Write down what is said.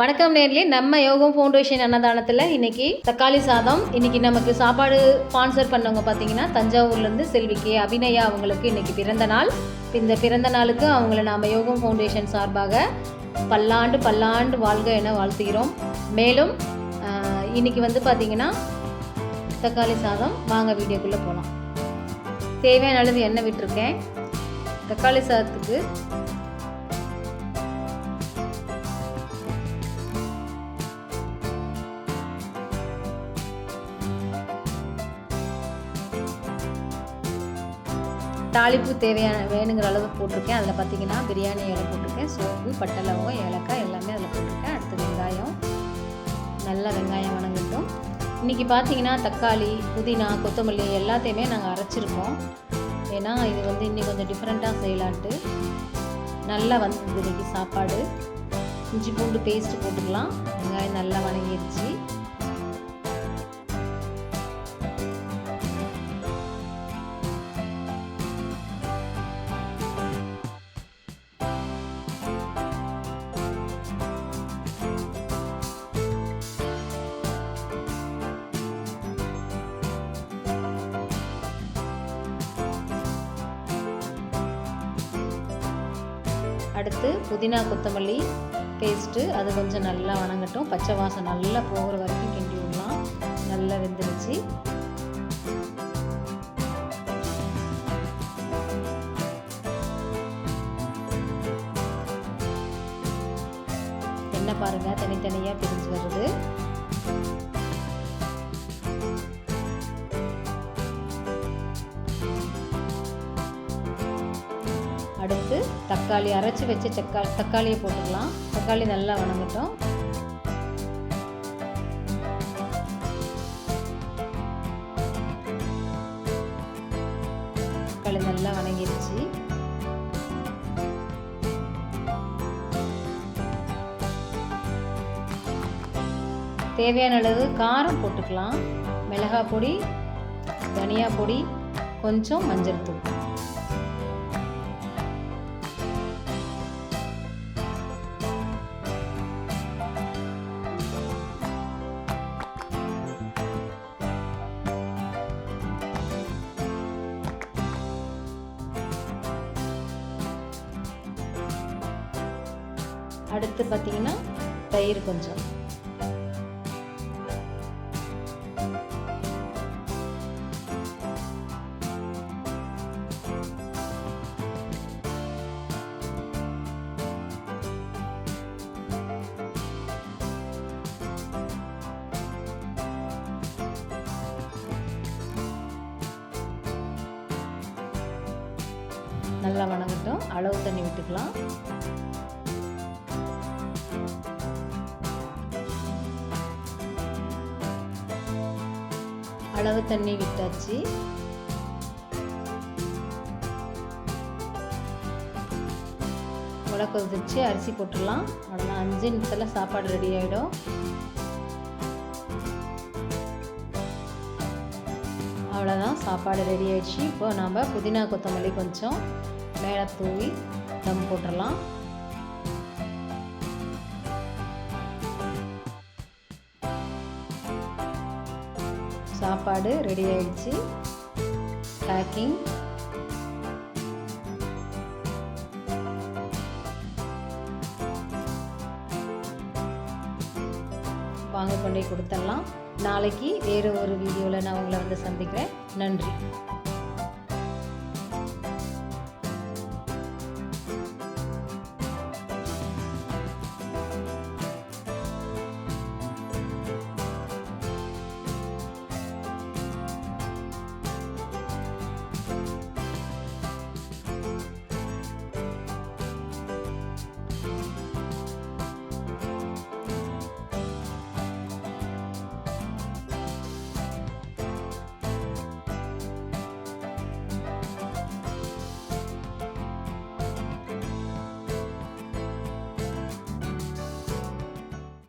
வணக்கம் நேர்களே, நம்ம யோகம் ஃபவுண்டேஷன் அன்னதானத்தில் இன்றைக்கி தக்காளி சாதம். இன்றைக்கி நமக்கு சாப்பாடு ஸ்பான்சர் பண்ணவங்க பார்த்தீங்கன்னா தஞ்சாவூர்லேருந்து செல்வி கே அபிநயா அவங்களுக்கு இன்றைக்கி பிறந்த நாள். இந்த பிறந்த நாளுக்கு அவங்கள நாம் யோகம் ஃபவுண்டேஷன் சார்பாக பல்லாண்டு பல்லாண்டு வாழ்க என வாழ்த்துகிறோம். மேலும் இன்றைக்கி பார்த்திங்கன்னா தக்காளி சாதம். வாங்க வீடியோக்குள்ளே போகலாம். தேவையான அளவு எண்ணெய் விட்டுருக்கேன். தக்காளி சாதத்துக்கு தாளிப்பு வேணுங்கிற அளவு போட்டிருக்கேன். அதில் பார்த்திங்கன்னா பிரியாணி இலை போட்டிருக்கேன், சோம்பு, பட்டை, லவங்கம், ஏலக்காய் எல்லாமே அதில் போட்டிருக்கேன். அடுத்து வெங்காயம், நல்லா வெங்காயம் வணங்கட்டும். இன்றைக்கி பார்த்திங்கன்னா தக்காளி, புதினா, கொத்தமல்லி எல்லாத்தையுமே நாங்கள் அரைச்சிருக்கோம். ஏன்னா இது இன்னும் கொஞ்சம் டிஃப்ரெண்ட்டாக செய்யலான்ட்டு நல்லா இன்றைக்கி சாப்பாடு. இஞ்சி பூண்டு பேஸ்ட்டு போட்டுக்கலாம். வெங்காயம் நல்லா வணங்கிடுச்சு. அடுத்து புதினா கொத்தமல்லி பேஸ்ட்டு அது கொஞ்சம் நல்லா வணங்கட்டும். பச்சை வாசம் நல்லா போகிற வரைக்கும் கிண்டி விடலாம். நல்லா வெந்துருச்சு. என்ன பாருங்கள், தனித்தனியாக பிரிஞ்சு வருது. அடுத்து தக்காளி, அரைச்சி வச்ச தக்காளியை போட்டுக்கலாம். தக்காளி நல்லா வணங்கட்டும். தக்காளி நல்லா வணங்கிடுச்சு. தேவையான அளவு காரம் போட்டுக்கலாம். மிளகாய் பொடி, தனியா பொடி, கொஞ்சம் மஞ்சள் தூள். அடுத்து பார்த்திங்கன்னா தயிர் கொஞ்சம். நல்லா வணங்கட்டும். அளவு தண்ணி விட்டுக்கலாம். அளவு தண்ணி விட்டாச்சு. மிளகு கொதிச்சு அரிசி போட்டுடலாம். அவ்வளோதான், 5 நிமிஷத்தில் சாப்பாடு ரெடி ஆகிடும். அவ்வளோதான், சாப்பாடு ரெடி ஆகிடுச்சு. இப்போ நம்ம புதினா கொத்தமல்லி கொஞ்சம் மேலே தூவி தம் போட்டுடலாம். சாப்பாடு ரெடி ஆயிடுச்சு. பேக்கிங். வாங்க கொண்டே கொடுத்துடலாம். நாளைக்கு வேறு ஒரு வீடியோவில் நான் உங்களை சந்திக்கிறேன். நன்றி.